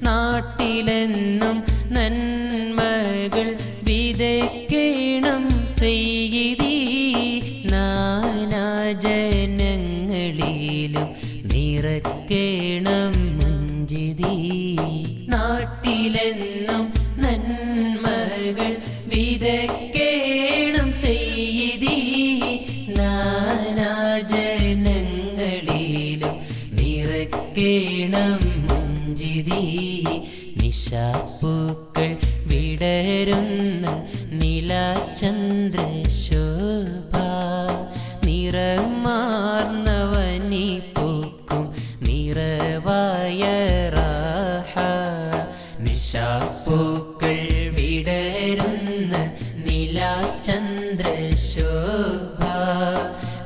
നാട്ടിലെന്നും നന്മകൾ വിതയ്ക്കണം ചെയ്തി നാനാജനങ്ങളിലും നിറയ്ക്കണം മുഞ്ചിതി. നാട്ടിലെന്നും നന്മകൾ വിതയ്ക്കണം ചെയ്തി നാനാജനങ്ങളിലും നിറയ്ക്കണം മുഞ്ചിതി. നിശാപ്പൂക്കൾ വിടരുന്ന നിലാചന്ദ്രശോഭ നിറമാർന്നവനി പൂക്കും നിറവായ റാഹ. നിശാപ്പൂക്കൾ വിടരുന്ന നിലാചന്ദ്രശോഭ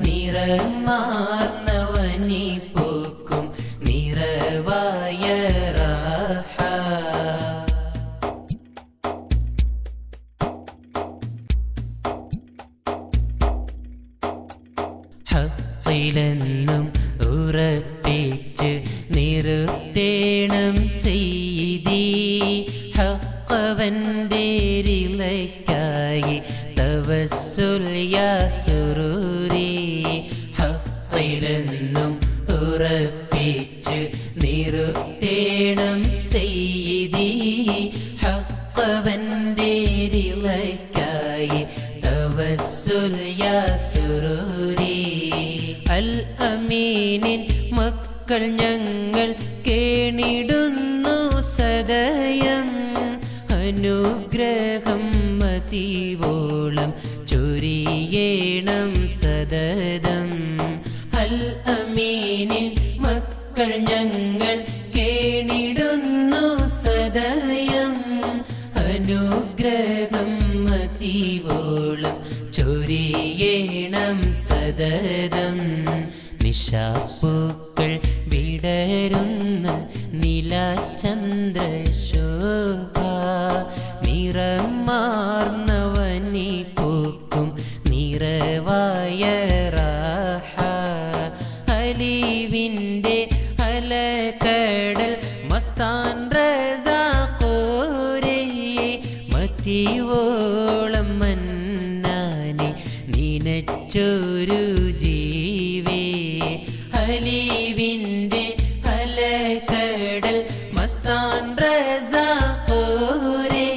നിറമാർന്നവനി പൂക്കും നിറവായ റാഹ. ഹഖിലെന്നും ഉറപ്പിച്ച് നിർത്തേണം ചെയ്തി ഹഖവന്റെ റിളയ്ക്കായി തവസ്സുൽ യാ സുറൂരി. ഹഖിലെന്നും ഉറപ്പിച്ച് നിർത്തേണം ചെയ്തി ഹഖവന്റെ റിളയ്ക്കായി തവസ്സുൽ യാ സുറൂരി. അൽ അമീനിൻ മക്കൾ ഞങ്ങൾ കേണിടുന്നു സദയം അനുഗ്രഹം മതിവോളം ചൊരിയേണം സദതം. അൽ അമീനിൻ മക്കൾ ഞങ്ങൾ കേണിടുന്നു സദയം അനുഗ്രഹം മതിവോളം ചൊരിയേണം സദതം. നിശാപ്പൂക്കൾ വിടരുന്ന നിലാചന്ദ്രശോഭ നിറമാർന്നവനി പൂക്കും നിറവായ റാഹ. അലീവിൻ്റെ അലകടൽ മസ്താൻ റസാഖോരേ മതിവോളം മന്നാനെ നിനച്ചൊരു ജീവേ. അലീവിൻ്റെ അലകടൽ മസ്താൻ റസാഖോരേ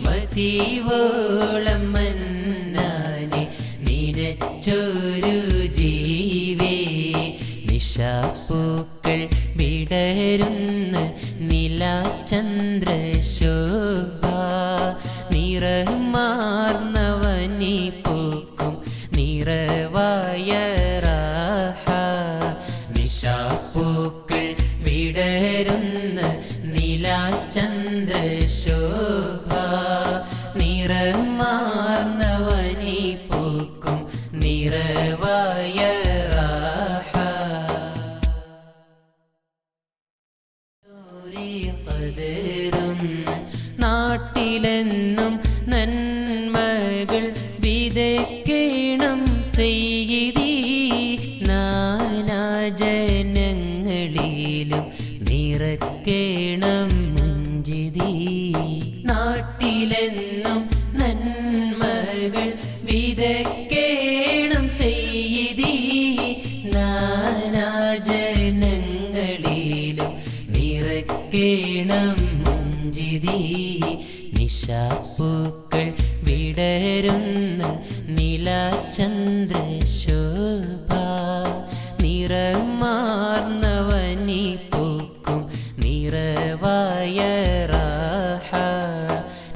മതിവോളം മന്നാനെ നിനച്ചൊരു ജീവേ. നിശാപ്പൂക്കൾ വിടരുന്ന നിലാചന്ദ്രശോഭ നിറമാർന്നവനി പൂക്കും നിറവായ റാഹ. നിശാപ്പൂക്കൾ വിടരുന്ന നിലാചന്ദ്രശോഭ നിറമാർന്നവനി പൂക്കും നിറവായ റാഹ. നാട്ടിലെന്നും നന്മകൾ വിതയ്ക്കണം ചെയ്തി നാനാജനങ്ങളിലും നിറയ്ക്കണം മുഞ്ചിതി. നാട്ടിലെന്നും നന്മകൾ വിതയ്ക്കണം ചെയ്തി നാനാജനങ്ങളിലും നിറയ്ക്കണം മുഞ്ചിതി. നിശാപ്പൂക്കൾ വിടരുന്ന നിലാചന്ദ്രശോഭ